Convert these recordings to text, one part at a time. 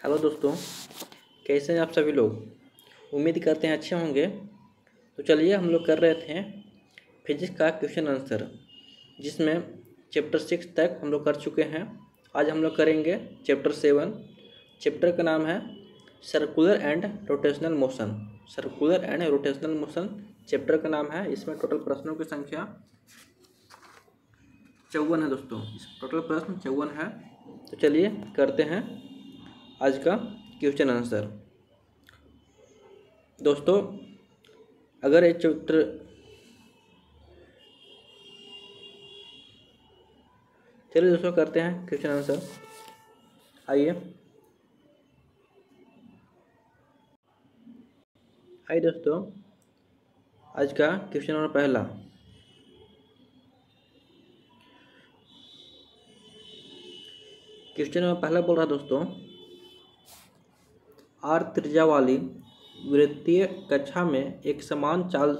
Hello दोस्तों, कैसे हैं आप सभी लोग। उम्मीद करते हैं अच्छे होंगे। तो चलिए हम लोग कर रहे थे फिजिक्स का क्वेश्चन आंसर, जिसमें चैप्टर 6 तक हम लोग कर चुके हैं। आज हम लोग करेंगे चैप्टर 7। चैप्टर का नाम है circular and rotational motion. Circular and rotational motion chapter का नाम है। इसमें टोटल प्रश्नों की संख्या 54 है दोस्तों। टोटल प्रश्न 54 है। तो चलिए करते हैं आज का क्वेश्चन आंसर। दोस्तों, अगर ये चैप्टर चलिए दोस्तों करते हैं क्वेश्चन आंसर। आइए दोस्तों, आज का क्वेश्चन नंबर पहला। क्वेश्चन नंबर पहला बोल रहा दोस्तों, आर त्रिज्या वाली वृत्तीय कक्षा में एक समान चाल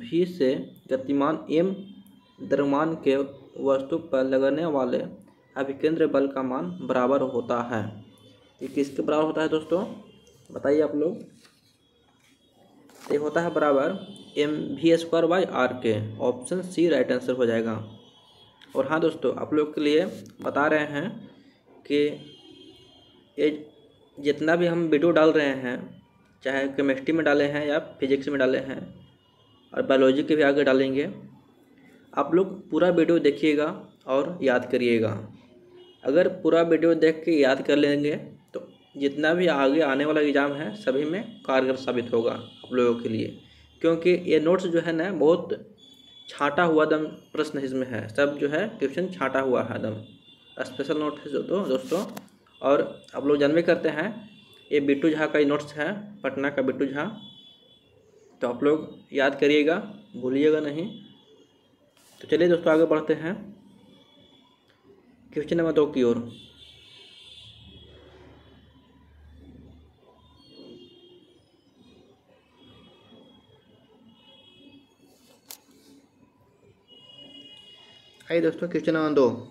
v से गतिमान m द्रव्यमान के वस्तु पर लगने वाले अभिकेंद्र बल का मान बराबर होता है। ये किसके बराबर होता है दोस्तों, बताइए आप लोग। ये होता है बराबर mv²/r के। ऑप्शन सी राइट आंसर हो जाएगा। और हाँ दोस्तों, आप लोग के लिए बता रहे हैं कि ये जितना भी हम वीडियो डाल रहे हैं, चाहे केमिस्ट्री में डाले हैं या फिजिक्स में डाले हैं और बायोलॉजी के भी आगे डालेंगे, आप लोग पूरा वीडियो देखिएगा और याद करिएगा। अगर पूरा वीडियो देख के याद कर लेंगे तो जितना भी आगे आने वाला एग्ज़ाम है सभी में कारगर साबित होगा आप लोगों के लिए। क्योंकि ये नोट्स जो है ना, बहुत छाँटा हुआ दम प्रश्न इसमें है। सब जो है क्वेश्चन छाँटा हुआ है दम, स्पेशल नोट है दोस्तों। और आप लोग जानवे करते हैं ये बिट्टू झा का ही नोट्स है, पटना का बिट्टू झा। तो आप लोग याद करिएगा, भूलिएगा नहीं। तो चलिए दोस्तों आगे बढ़ते हैं क्वेश्चन नंबर 2 की ओर। आइए दोस्तों क्वेश्चन नंबर 2।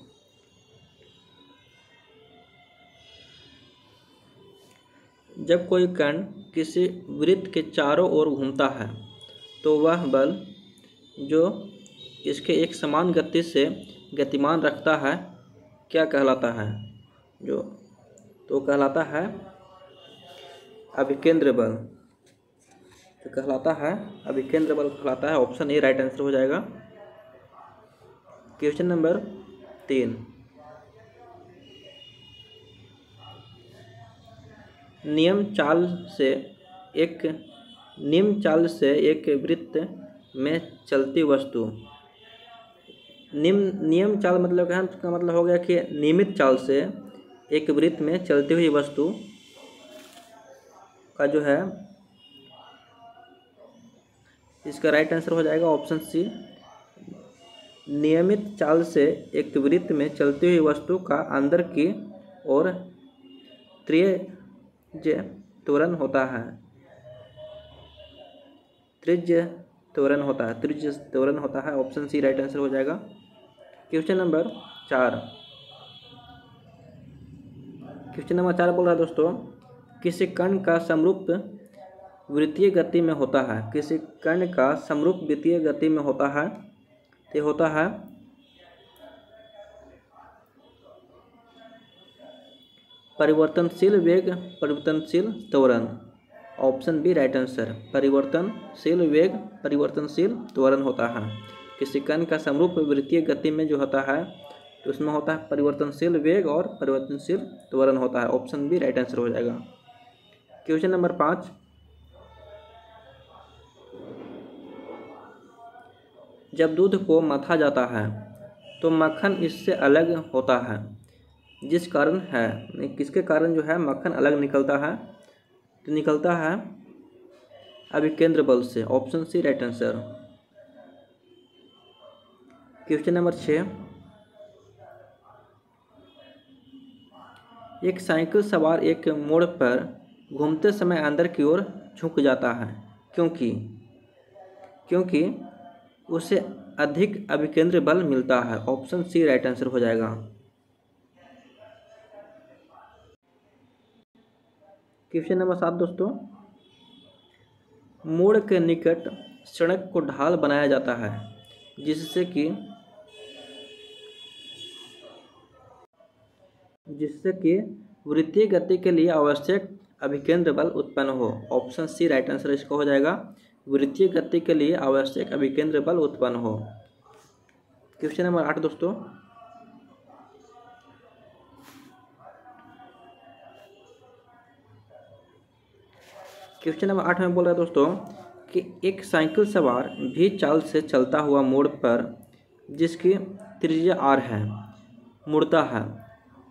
जब कोई कण किसी वृत्त के चारों ओर घूमता है तो वह बल जो इसके एक समान गति से गतिमान रखता है क्या कहलाता है। तो कहलाता है अभिकेंद्र बल। तो कहलाता है अभिकेंद्र बल कहलाता है। ऑप्शन ए राइट आंसर हो जाएगा। Question number 3। नियम चाल से एक वृत्त में चलती वस्तु। नियम चाल मतलब क्या है, उसका मतलब हो गया कि नियमित चाल से एक वृत्त में चलती हुई वस्तु का जो है, इसका राइट आंसर हो जाएगा ऑप्शन सी। नियमित चाल से एक वृत्त में चलती हुई वस्तु का अंदर की ओर त्रिज्य त्वरण होता है। त्रिज्य त्वरण होता है। ऑप्शन सी राइट आंसर हो जाएगा। Question number 4। क्वेश्चन नंबर 4 बोल रहा है दोस्तों, किसी कण का समरूप वृत्तीय गति में होता है। किसी कण का समरूप वृत्तीय गति में होता है तो होता है परिवर्तनशील वेग, परिवर्तनशील त्वरण। Option B right answer. परिवर्तनशील वेग, परिवर्तनशील त्वरण होता है। किसी कण का समरूप वृत्तीय गति में जो होता है तो उसमें होता है परिवर्तनशील वेग और परिवर्तनशील त्वरण होता है। ऑप्शन बी राइट आंसर हो जाएगा। Question number 5। जब दूध को मथा जाता है तो मक्खन इससे अलग होता है, जिस कारण है, किसके कारण जो है मक्खन अलग निकलता है, तो निकलता है अभिकेंद्र बल से। Option C right answer. Question number 6। एक साइकिल सवार एक मोड़ पर घूमते समय अंदर की ओर झुक जाता है क्योंकि उसे अधिक अभिकेंद्र बल मिलता है। ऑप्शन सी राइट आंसर हो जाएगा। क्वेश्चन नंबर 7 दोस्तों, मोड़ के निकट सड़क को ढाल बनाया जाता है जिससे कि वृत्तीय गति के लिए आवश्यक अभिकेंद्र बल उत्पन्न हो। ऑप्शन सी राइट आंसर इसका हो जाएगा, वृत्तीय गति के लिए आवश्यक अभिकेंद्र बल उत्पन्न हो। क्वेश्चन नंबर 8 दोस्तों, क्वेश्चन नंबर 8 में बोल रहा है दोस्तों कि एक साइकिल सवार भी चाल से चलता हुआ मोड़ पर जिसकी त्रिज्या r है मुड़ता है,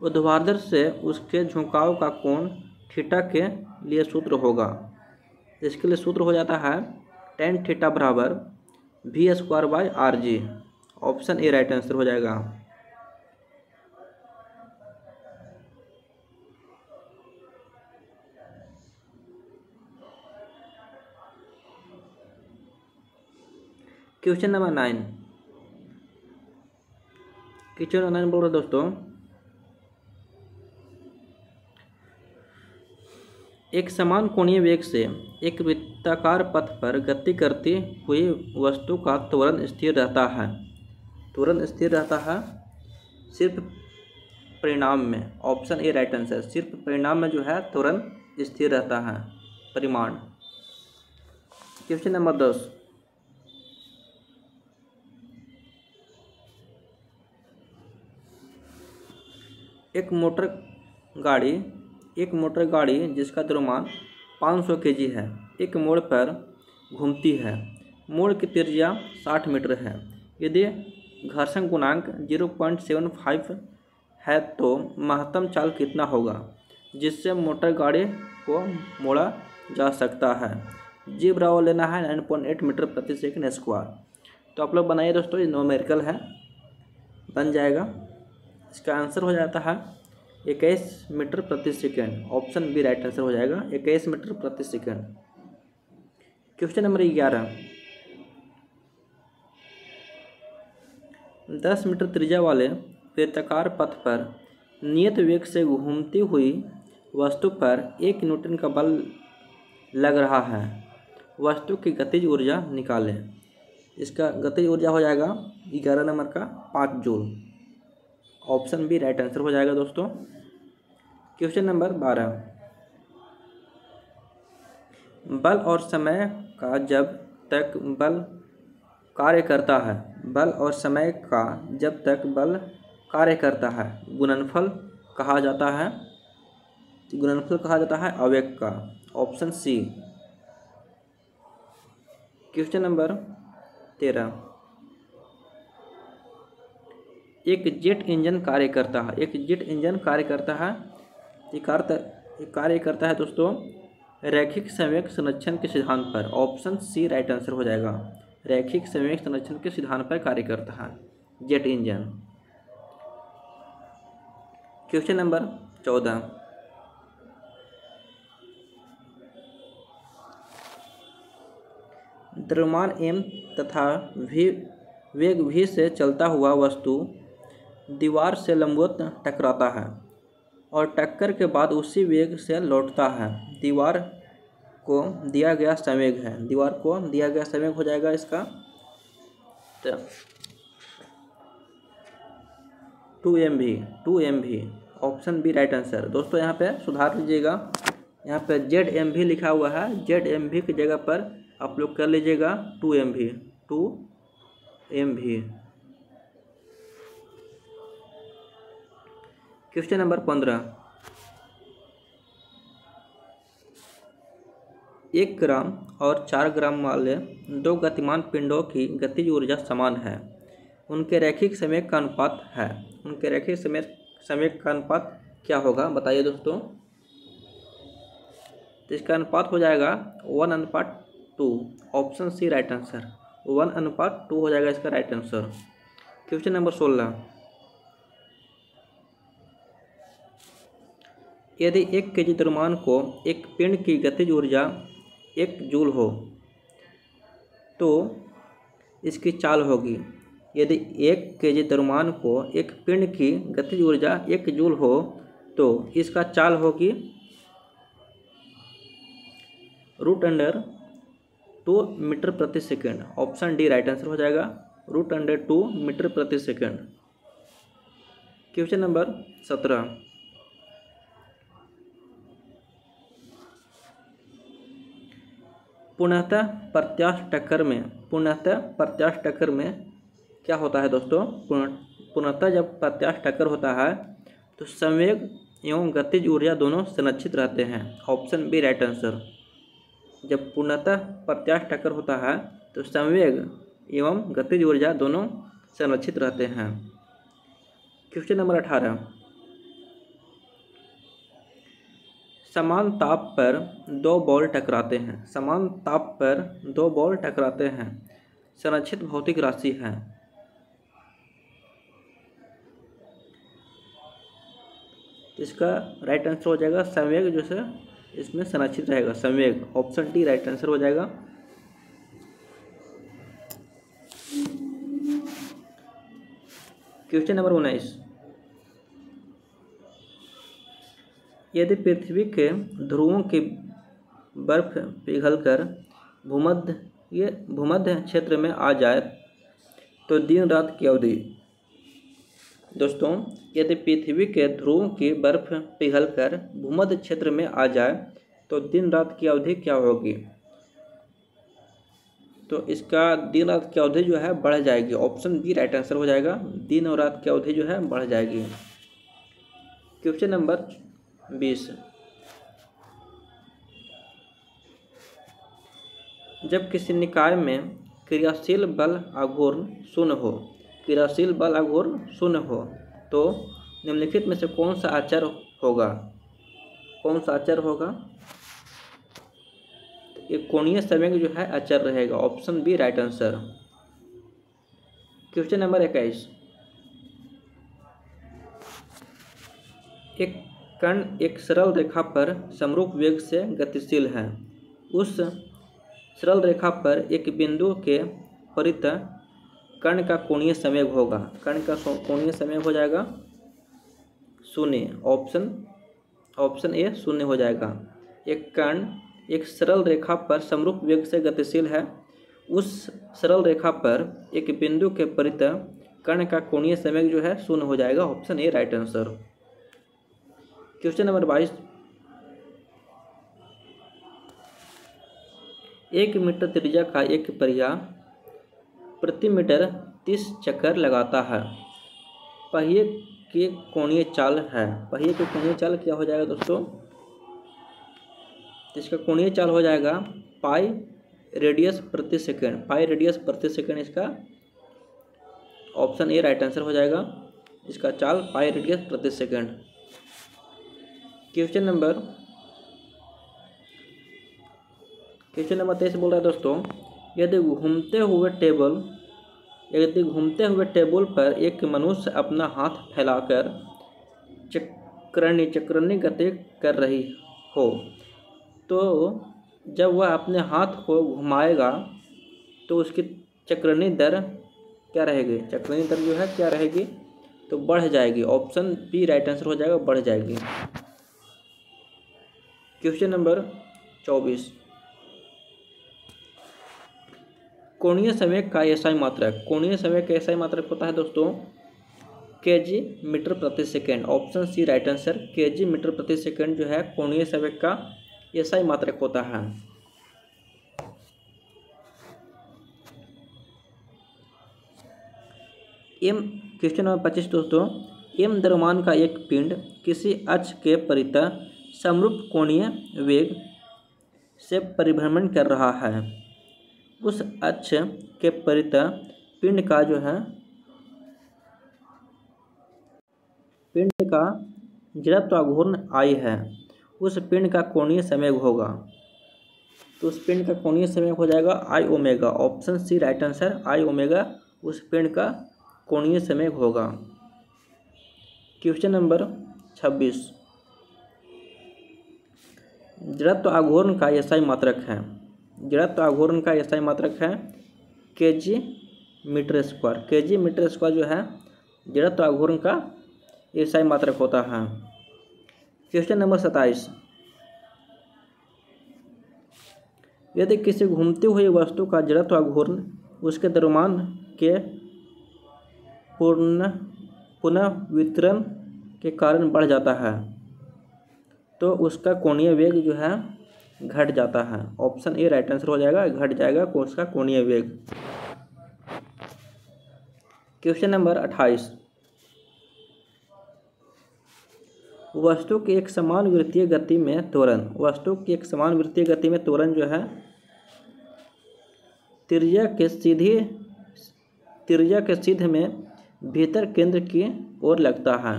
ऊर्ध्वाधर से उसके झुकाव का कोण थीटा के लिए सूत्र होगा। इसके लिए सूत्र हो जाता है tan थीटा बराबर v²/rg। Option A right answer हो जाएगा। क्वेश्चन नंबर 9, क्वेश्चन नंबर 9 बोल रहे दोस्तों, एक समान कोणीय वेग से एक वृत्ताकार पथ पर गति करती हुई वस्तु का त्वरण स्थिर रहता है। त्वरण स्थिर रहता है सिर्फ परिमाण में। ऑप्शन ए राइट आंसर, सिर्फ परिमाण में जो है त्वरण स्थिर रहता है, परिमाण। क्वेश्चन नंबर 10, एक मोटर गाड़ी जिसका द्रव्यमान 500 kg है एक मोड़ पर घूमती है। मोड़ की त्रिज्या 60 मीटर है। यदि घर्षण गुणांक 0.75 है तो महत्तम चाल कितना होगा जिससे मोटर गाड़ी को मोड़ा जा सकता है। जी बराबर लेना है 9.8 मीटर प्रति सेकंड स्क्वायर। तो आप लोग बनाइए दोस्तों, ये न्यूमेरिकल है, बन जाएगा। इसका आंसर हो जाता है 21 मीटर प्रति second. Option B right answer हो जाएगा, 21 मीटर प्रति सेकंड। क्वेश्चन नंबर 11, 10 मीटर त्रिज्या वाले वृत्ताकार पथ पर नियत वेग से घूमती हुई वस्तु पर 1 न्यूटन का बल लग रहा है। वस्तु की गतिज ऊर्जा निकालें। इसका गतिज ऊर्जा हो जाएगा 11 नंबर का 5 joule. Option B right answer हो जाएगा दोस्तों। क्वेश्चन नंबर 12, बल और समय का जब तक बल कार्य करता है, बल और समय का जब तक बल कार्य करता है गुणनफल कहा जाता है। गुणनफल कहा जाता है आवेग का। Option C. क्वेश्चन नंबर 13, एक जेट इंजन कार्य करता है। एक जेट इंजन कार्य करता है, ये कार्य करता है दोस्तों रैखिक संवेग संरक्षण के सिद्धांत पर। ऑप्शन सी राइट आंसर हो जाएगा, रैखिक संवेग संरक्षण के सिद्धांत पर कार्य करता है जेट इंजन। क्वेश्चन नंबर 14, द्रव्यमान m तथा वेग v से चलता हुआ वस्तु दीवार से लंबवत टकराता है और टक्कर के बाद उसी वेग से लौटता है। दीवार को दिया गया संवेग है, दीवार को दिया गया संवेग हो जाएगा इसका 2mv। Option B right answer. दोस्तों यहाँ पे सुधार लीजिएगा, यहाँ पे ZMV लिखा हुआ है, ZMV की जगह पर आप लोग कर लीजिएगा 2mv। क्वेश्चन नंबर 15, 1 ग्राम और 4 ग्राम वाले 2 गतिमान पिंडों की गतिज ऊर्जा समान है। उनके रैखिक संवेग का अनुपात है। उनके रैखिक संवेग का अनुपात क्या होगा बताइए दोस्तों। तो इसका अनुपात हो जाएगा 1:2। ऑप्शन सी राइट आंसर, 1:2 हो जाएगा इसका राइट आंसर। क्वेश्चन नंबर 16, यदि 1 kg द्रव्यमान को एक पिंड की गतिज ऊर्जा 1 जूल हो तो इसकी चाल होगी। यदि 1 kg द्रव्यमान को एक पिंड की गतिज ऊर्जा 1 जूल हो तो इसका चाल होगी √2 मीटर प्रति second. Option D right answer हो जाएगा, √2 मीटर प्रति सेकेंड। क्वेश्चन नंबर 17, पूर्णतः प्रत्यास्थ टक्कर में क्या होता है दोस्तों? पूर्णतः जब प्रत्यास्थ टक्कर होता है तो संवेग एवं गतिज ऊर्जा दोनों संरक्षित रहते हैं। Option B right answer. जब पूर्णतः प्रत्यास्थ टक्कर होता है तो संवेग एवं गतिज ऊर्जा दोनों संरक्षित रहते हैं। क्वेश्चन नंबर 18, समान ताप पर दो बॉल टकराते हैं। समान ताप पर दो बॉल टकराते हैं, संरक्षित भौतिक राशि है। इसका राइट आंसर हो जाएगा संवेग, जो से इसमें संरक्षित रहेगा संवेग। ऑप्शन डी राइट आंसर हो जाएगा। क्वेश्चन नंबर 19, यदि पृथ्वी के ध्रुवों की बर्फ पिघलकर भूमध्य क्षेत्र में आ जाए तो दिन रात की अवधि। दोस्तों, यदि पृथ्वी के ध्रुवों की बर्फ पिघलकर भूमध्य क्षेत्र में आ जाए तो दिन रात की अवधि क्या होगी? तो इसका दिन रात की अवधि जो है बढ़ जाएगी। ऑप्शन बी राइट आंसर हो जाएगा, दिन और रात की अवधि जो है बढ़ जाएगी। क्वेश्चन नंबर 20, जब किसी निकाय में क्रियाशील बल आघूर्ण शून्य हो तो निम्नलिखित में से कौन सा अचर होगा? एक कोणीय संवेग जो है अचर रहेगा। Option B right answer. Question number 21, एक कण एक सरल रेखा पर समरूप वेग से गतिशील है। उस सरल रेखा पर एक बिंदु के परित कण का कोणीय संवेग होगा। कण का कोणीय संवेग हो जाएगा 0। ऑप्शन ए 0 हो जाएगा। एक कण एक सरल रेखा पर समरूप वेग से गतिशील है। उस सरल रेखा पर एक बिंदु के परित कण का कोणीय संवेग जो है 0 हो जाएगा। Option A right answer. Question number 22, 1 metre त्रिज्या का एक पहिया प्रति मीटर 30 चक्कर लगाता है। पहिए के कोणीय चाल है। पहिए के कोणीय चाल क्या हो जाएगा दोस्तों? इसका कोणीय चाल हो जाएगा पाई रेडियस प्रति सेकेंड। पाई रेडियस प्रति सेकेंड इसका ऑप्शन ए राइट आंसर हो जाएगा। इसका चाल पाई रेडियस प्रति सेकेंड। क्वेश्चन नंबर 23 बोल रहा है दोस्तों, यदि घूमते हुए टेबल पर एक मनुष्य अपना हाथ फैलाकर चक्रानी गति कर रही हो तो जब वह अपने हाथ को घुमाएगा तो उसकी चक्रानी दर क्या रहेगी? चक्रानी दर जो है क्या रहेगी? तो बढ़ जाएगी। ऑप्शन बी राइट आंसर हो जाएगा, बढ़ जाएगी। क्वेश्चन नंबर 24, कोणीय संवेग का एसआई मात्रक। कोणीय संवेग का एसआई मात्रक होता है दोस्तों केजी मीटर प्रति second. Option C right answer. KG metre प्रति सेकेंड जो है कोणीय संवेग का एसआई मात्रक होता है। क्वेश्चन नंबर 25 दोस्तों, एम द्रव्यमान का एक पिंड किसी अक्ष के परित समरूप कोणीय वेग से परिभ्रमण कर रहा है। उस अक्ष के परित पिंड का जो है पिंड का जड़त्व आघूर्ण I है। उस पिंड का कोणीय संवेग होगा। तो उस पिंड का कोणीय संवेग हो जाएगा I omega. Option C right answer. I omega उस पिंड का कोणीय संवेग होगा। क्वेश्चन नंबर 26, जड़त्व आघूर्ण का एसआई मात्रक है। जड़त्व आघूर्ण का एसआई मात्रक है KG metre square. KG metre square जो है जड़त्व आघूर्ण का एसआई मात्रक होता है। क्वेश्चन नंबर 27, यदि किसी घूमती हुई वस्तु का जड़त्व व घूर्ण उसके द्रव्यमान के पुनर्वितरण के कारण बढ़ जाता है तो उसका कोणीय वेग जो है घट जाता है। ऑप्शन ए राइट आंसर हो जाएगा, घट जाएगा उसका कोणीय वेग। क्वेश्चन नंबर 28, वस्तु की एक समान वृत्तीय गति में त्वरण, वस्तु की एक समान वृत्तीय गति में त्वरण जो है त्रिज्या के सीध में भीतर केंद्र की ओर लगता है।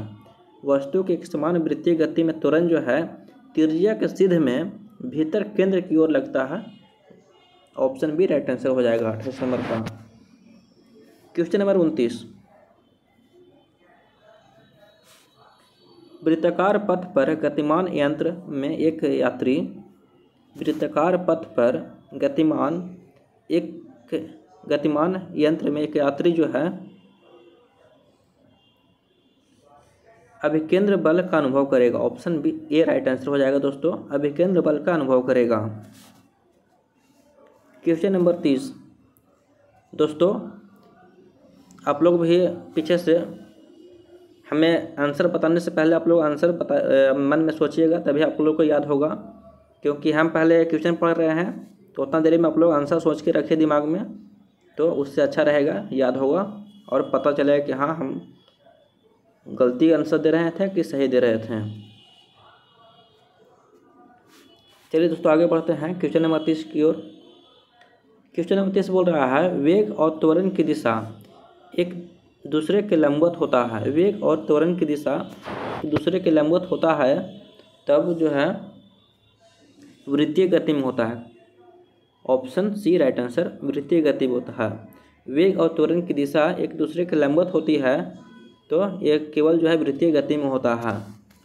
वस्तु की एक समान वृत्तीय गति में त्वरण जो है त्रिज्या के सीध में भीतर केंद्र की ओर लगता है। ऑप्शन बी राइट आंसर हो जाएगा 28 नंबर का। क्वेश्चन नंबर 29, वृत्ताकार पथ पर गतिमान यंत्र में एक यात्री वृत्ताकार पथ पर गतिमान यंत्र में एक यात्री जो है अभिकेंद्र बल का अनुभव करेगा। ऑप्शन बी ए राइट आंसर हो जाएगा दोस्तों, अभिकेंद्र बल का अनुभव करेगा। क्वेश्चन नंबर 30, दोस्तों आप लोग भी पीछे से हमें आंसर बताने से पहले आप लोग आंसर मन में सोचिएगा, तभी आप लोग को याद होगा, क्योंकि हम पहले क्वेश्चन पढ़ रहे हैं तो उतना देरी में आप लोग आंसर सोच के रखिए दिमाग में, तो उससे अच्छा रहेगा, याद होगा और पता चलेगा कि हाँ हम गलती आंसर दे रहे थे कि सही दे रहे थे। चलिए दोस्तों आगे बढ़ते हैं क्वेश्चन नंबर 30 की ओर। क्वेश्चन नंबर 30 बोल रहा है वेग और त्वरण की दिशा एक दूसरे के लंबवत होता है। वेग और त्वरण की दिशा दूसरे के लंबवत होता है तब जो है वृत्तीय गति में होता है। ऑप्शन सी राइट आंसर, वृत्तीय गति में होता है। वेग और त्वरण की दिशा एक दूसरे के लंबवत होती है तो ये केवल जो है वृत्तीय गति में होता है।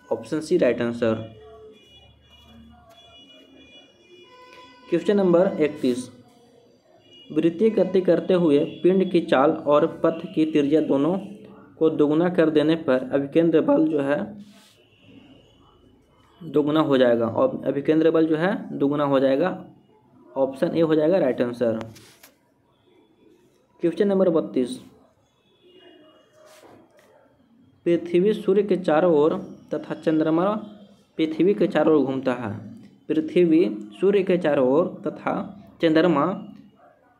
Option C right answer. Question number 31, वृत्तीय गति करते हुए पिंड की चाल और पथ की त्रिज्या दोनों को दोगुना कर देने पर अभिकेंद्र बल जो है दोगुना हो जाएगा और अभिकेंद्र बल जो है दोगुना हो जाएगा। ऑप्शन ए हो जाएगा राइट आंसर। क्वेश्चन नंबर 32, पृथ्वी सूर्य के चारों ओर तथा चंद्रमा पृथ्वी के चारों ओर घूमता है। पृथ्वी सूर्य के चारों ओर तथा चंद्रमा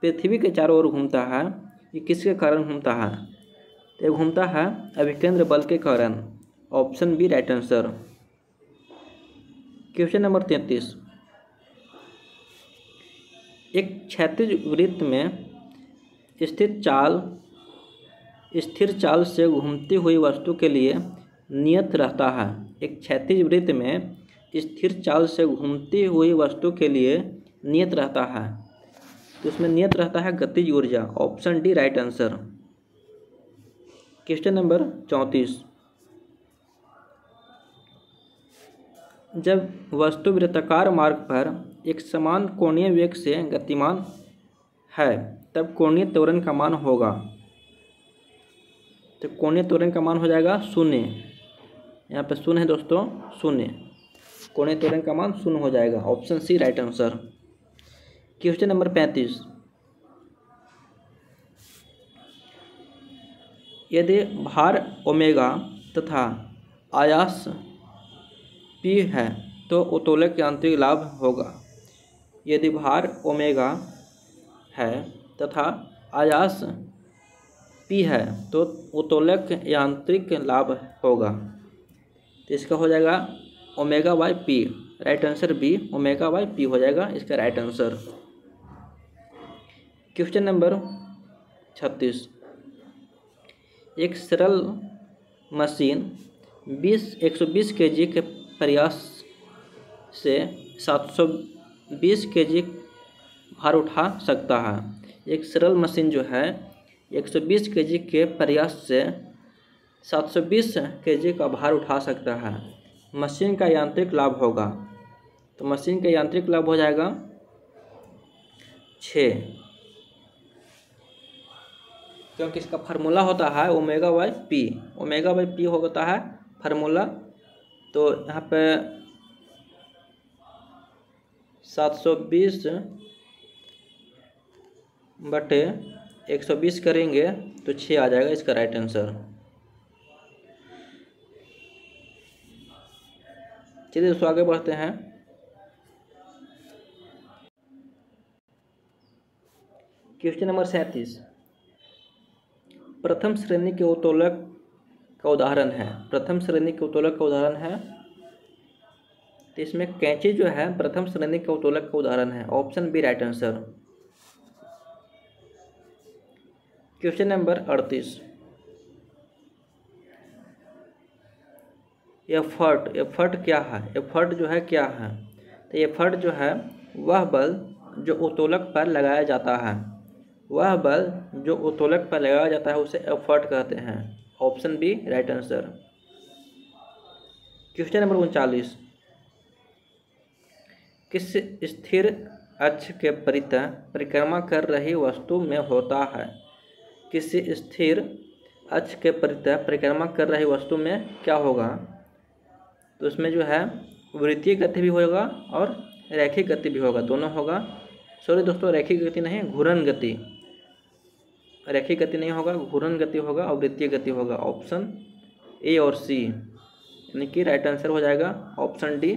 पृथ्वी के चारों ओर घूमता है। ये किसके कारण घूमता है? ये घूमता है अभिकेंद्र बल के कारण। Option B right answer. Question number 33, एक क्षैतिज वृत्त में स्थिर चाल से घूमती हुई वस्तु के लिए नियत रहता है। एक क्षैतिज वृत्त में स्थिर चाल से घूमती हुई वस्तु के लिए नियत रहता है तो उसमें नियत रहता है गतिज ऊर्जा। Option D right answer. Question number 34, जब वस्तु वृत्ताकार मार्ग पर एक समान कोणीय वेग से गतिमान है तब कोणीय त्वरण का मान होगा। तो कोणीय त्वरण का मान हो जाएगा 0। यहाँ पे 0 है दोस्तों, 0। कोणीय त्वरण का मान 0 हो जाएगा। Option C right answer. Question number 35, यदि भार ओमेगा तथा आयास P है तो उत्तोलक यांत्रिक लाभ होगा। यदि भार ओमेगा है तथा आयास P है तो उत्तोलक यांत्रिक लाभ होगा। तो इसका हो जाएगा omega by P. Right answer B, omega by P हो जाएगा इसका राइट आंसर। क्वेश्चन नंबर 36, एक सरल मशीन 120 kg के प्रयास से 720 kg भार उठा सकता है। एक सरल मशीन जो है 120 kg के प्रयास से 720 kg का भार उठा सकता है। मशीन का यांत्रिक लाभ होगा। तो मशीन का यांत्रिक लाभ हो जाएगा 6, क्योंकि इसका फार्मूला होता है omega by P. Omega by P होता है फार्मूला। तो यहाँ पे 720 बटे 120 करेंगे तो 6 आ जाएगा इसका राइट आंसर। चलिए दोस्तों आगे बढ़ते हैं। क्वेश्चन नंबर 37 प्रथम श्रेणी के उत्तोलक का उदाहरण है। प्रथम श्रेणी के उत्तोलक का उदाहरण है तो इसमें कैंची जो है प्रथम श्रेणी के उत्तोलक का उदाहरण है। Option B right answer. Question number 38 effort क्या है। एफर्ट जो है क्या है, तो एफर्ट जो है वह बल जो उत्तोलक पर लगाया जाता है, वह बल जो उत्तोलक पर लगाया जाता है उसे एफर्ट कहते हैं। Option B right answer. Question number 39 किस स्थिर अक्ष के परितः परिक्रमा कर रही वस्तु में होता है। किसी स्थिर अक्ष के परितः परिक्रमा कर रही वस्तु में क्या होगा, तो उसमें जो है वृत्तीय गति भी होगा और रैखिक गति भी होगा, दोनों होगा। सॉरी दोस्तों, रैखिक गति नहीं, घूर्णन गति। रैखिक गति नहीं होगा, घूर्णन गति होगा और वृत्तीय गति होगा। ऑप्शन ए और सी यानी कि राइट आंसर हो जाएगा ऑप्शन डी,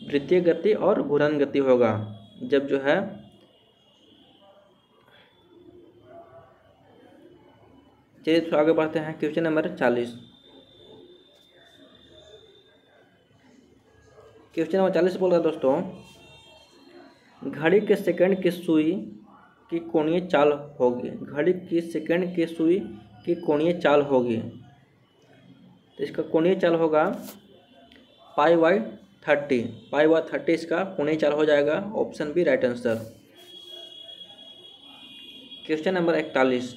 वृत्तीय गति और घूर्णन गति होगा जब जो है चलिए तो आगे बढ़ते हैं। क्वेश्चन नंबर 40 क्वेश्चन नंबर 40 बोल रहा है दोस्तों, घड़ी के सेकंड की सुई की कोणीय चाल होगी। घड़ी की सेकंड की सुई की कोणीय चाल होगी, तो इसका कोणीय चाल होगा π/30। π/30 इसका कोणीय चाल हो जाएगा। Option B right answer. Question number 41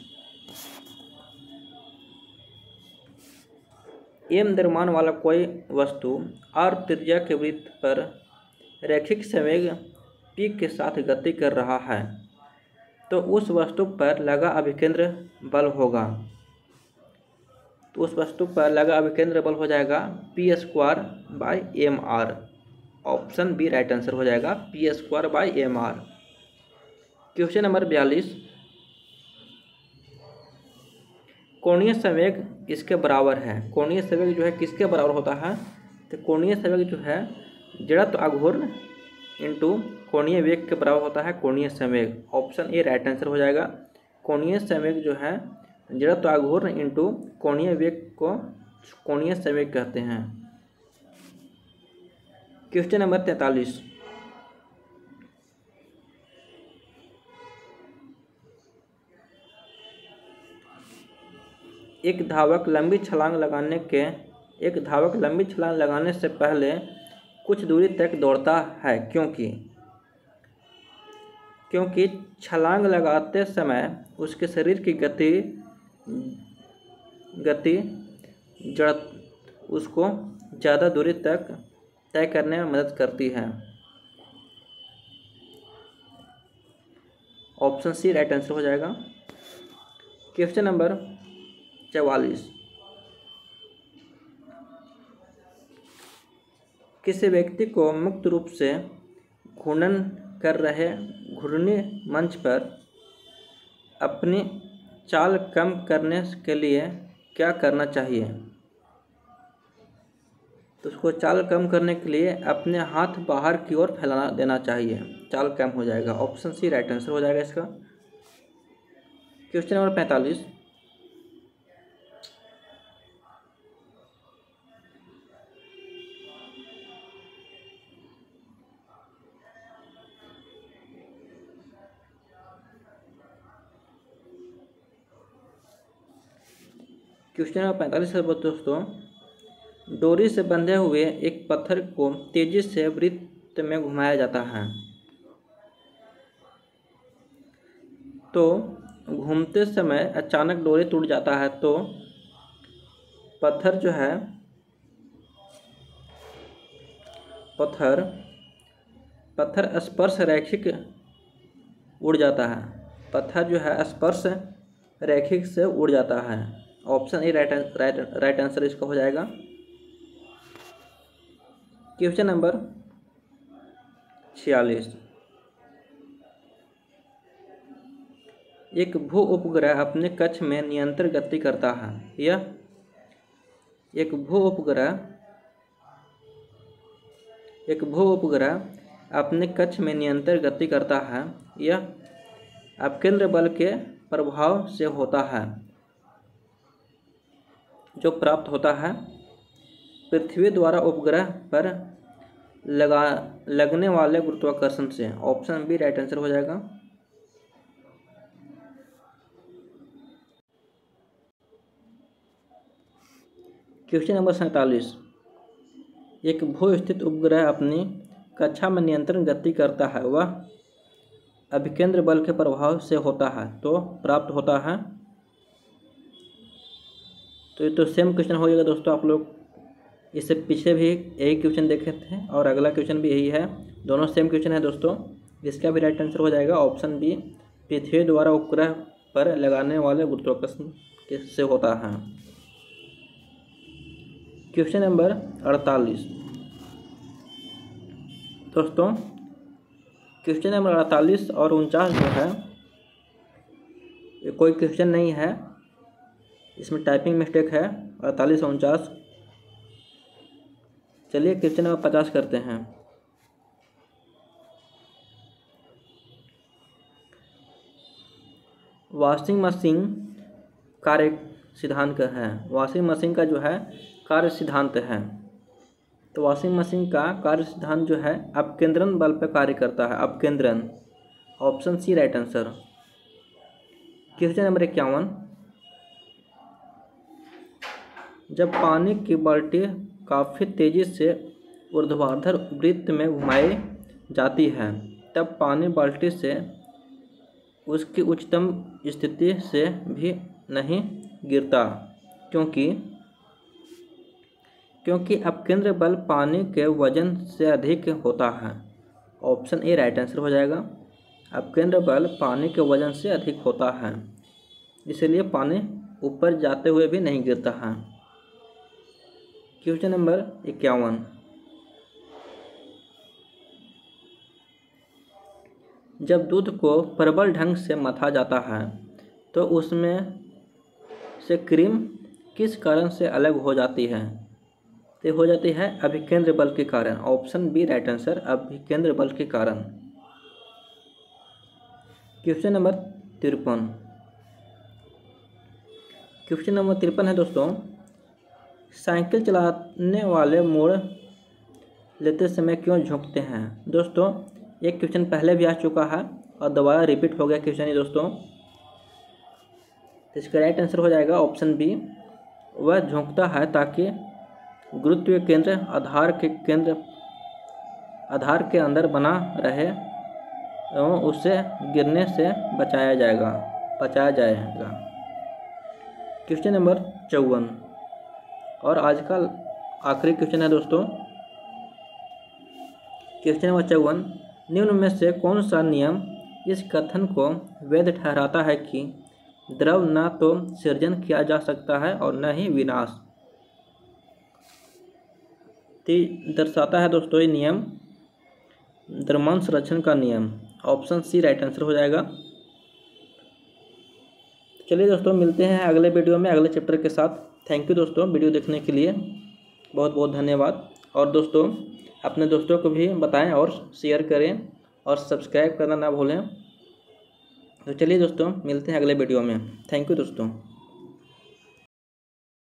M द्रव्यमान वाला कोई वस्तु r त्रिज्या के वृत्त पर रैखिक संवेग p के साथ गति कर रहा है, तो उस वस्तु पर लगा अभिकेंद्र बल होगा। तो उस वस्तु पर लगा अभिकेंद्र बल हो जाएगा p²/mr। Option B right answer हो जाएगा p²/mr। क्वेश्चन नंबर 42 कोणीय संवेग इसके बराबर है। कोणीय संवेग जो है किसके बराबर होता है, तो कोणीय संवेग जो है जड़त्व आघूर्ण इंटू कोणीय वेग के बराबर होता है कोणीय संवेग। ऑप्शन ए राइट आंसर हो जाएगा। कोणीय संवेग जो है जड़त्व आघूर्ण इंटू कोणीय वेग को कोणीय संवेग कहते हैं। क्वेश्चन नंबर 43 एक धावक लंबी छलांग लगाने से पहले कुछ दूरी तक दौड़ता है क्योंकि छलांग लगाते समय उसके शरीर की गति उसको ज़्यादा दूरी तक तय करने में मदद करती है। ऑप्शन सी राइट आंसर हो जाएगा। क्वेश्चन नंबर 44 किसी व्यक्ति को मुक्त रूप से घूर्णन कर रहे घूर्णी मंच पर अपनी चाल कम करने के लिए क्या करना चाहिए, तो उसको चाल कम करने के लिए अपने हाथ बाहर की ओर फैला देना चाहिए, चाल कम हो जाएगा। ऑप्शन सी राइट आंसर हो जाएगा इसका। क्वेश्चन नंबर 45 क्वेश्चन नंबर 45 है दोस्तों, डोरी से बंधे हुए एक पत्थर को तेजी से वृत्त में घुमाया जाता है, तो घूमते समय अचानक डोरी टूट जाता है तो पत्थर जो है पत्थर स्पर्श रैखिक उड़ जाता है। पत्थर जो है स्पर्श रैखिक से उड़ जाता है। ऑप्शन ए राइट आंसर इसका हो जाएगा। क्वेश्चन नंबर 46 एक भू उपग्रह अपने कक्ष में निरंतर गति करता है। यह एक भू उपग्रह अपने कक्ष में निरंतर गति करता है। यह अपकेंद्र बल के प्रभाव से होता है, जो प्राप्त होता है पृथ्वी द्वारा उपग्रह पर लगने वाले गुरुत्वाकर्षण से। ऑप्शन बी राइट आंसर हो जाएगा। Question number 47। एक भू स्थित उपग्रह अपनी कक्षा में नियंत्रण गति करता है, वह अभिकेंद्र बल के प्रभाव से होता है, तो प्राप्त होता है। तो ये तो सेम क्वेश्चन हो जाएगा दोस्तों। आप लोग इससे पीछे भी यही क्वेश्चन देखे थे और अगला क्वेश्चन भी यही है, दोनों सेम क्वेश्चन है दोस्तों। इसका भी राइट आंसर हो जाएगा ऑप्शन बी, पृथ्वी द्वारा उपग्रह पर लगाने वाले गुरुत्वाकर्षण से होता है। क्वेश्चन नंबर 48 दोस्तों। क्वेश्चन नंबर 48 और 49 जो है ये कोई क्वेश्चन नहीं है, इसमें टाइपिंग मिस्टेक है। 48 और 49। चलिए क्वेश्चन नंबर 50 करते हैं। वॉशिंग मशीन कार्य सिद्धांत है। वॉशिंग मशीन का जो है कार्य सिद्धांत है, तो वॉशिंग मशीन का कार्य सिद्धांत जो है अपकेंद्रन बल पर कार्य करता है। अपकेंद्रन, option C right answer. Question number 51। जब पानी की बाल्टी काफ़ी तेज़ी से ऊर्ध्वाधर वृत्त में घुमाई जाती है, तब पानी बाल्टी से उसकी उच्चतम स्थिति से भी नहीं गिरता, क्योंकि अपकेंद्र बल पानी के वजन से अधिक होता है। ऑप्शन ए राइट आंसर हो जाएगा। अपकेंद्र बल पानी के वजन से अधिक होता है, इसलिए पानी ऊपर जाते हुए भी नहीं गिरता है। Question number 51। जब दूध को प्रबल ढंग से मथा जाता है तो उसमें से क्रीम किस कारण से अलग हो जाती है? तो हो जाती है अभिकेंद्र बल के कारण। ऑप्शन बी राइट आंसर, अभिकेंद्र बल के कारण। Question number 53। क्वेश्चन नंबर 53 है दोस्तों। साइकिल चलाने वाले मोड़ लेते समय क्यों झुकते हैं? दोस्तों एक क्वेश्चन पहले भी आ चुका है और दोबारा रिपीट हो गया क्वेश्चन ही दोस्तों। इसका राइट आंसर हो जाएगा ऑप्शन बी। वह झुकता है ताकि गुरुत्वीय केंद्र आधार के अंदर बना रहे एवं उसे गिरने से बचाया जाएगा। क्वेश्चन नंबर 54 और आज का आखिरी क्वेश्चन है दोस्तों। Question number 54। निम्न में से कौन सा नियम इस कथन को वैध ठहराता है कि द्रव न तो सृजन किया जा सकता है और न ही विनाश? दर्शाता है दोस्तों ये नियम द्रव्यमान संरक्षण का नियम। ऑप्शन सी राइट आंसर हो जाएगा। चलिए दोस्तों मिलते हैं अगले वीडियो में अगले चैप्टर के साथ। थैंक यू दोस्तों वीडियो देखने के लिए, बहुत बहुत धन्यवाद। और दोस्तों अपने दोस्तों को भी बताएं और शेयर करें और सब्सक्राइब करना ना भूलें। तो चलिए दोस्तों मिलते हैं अगले वीडियो में। थैंक यू दोस्तों।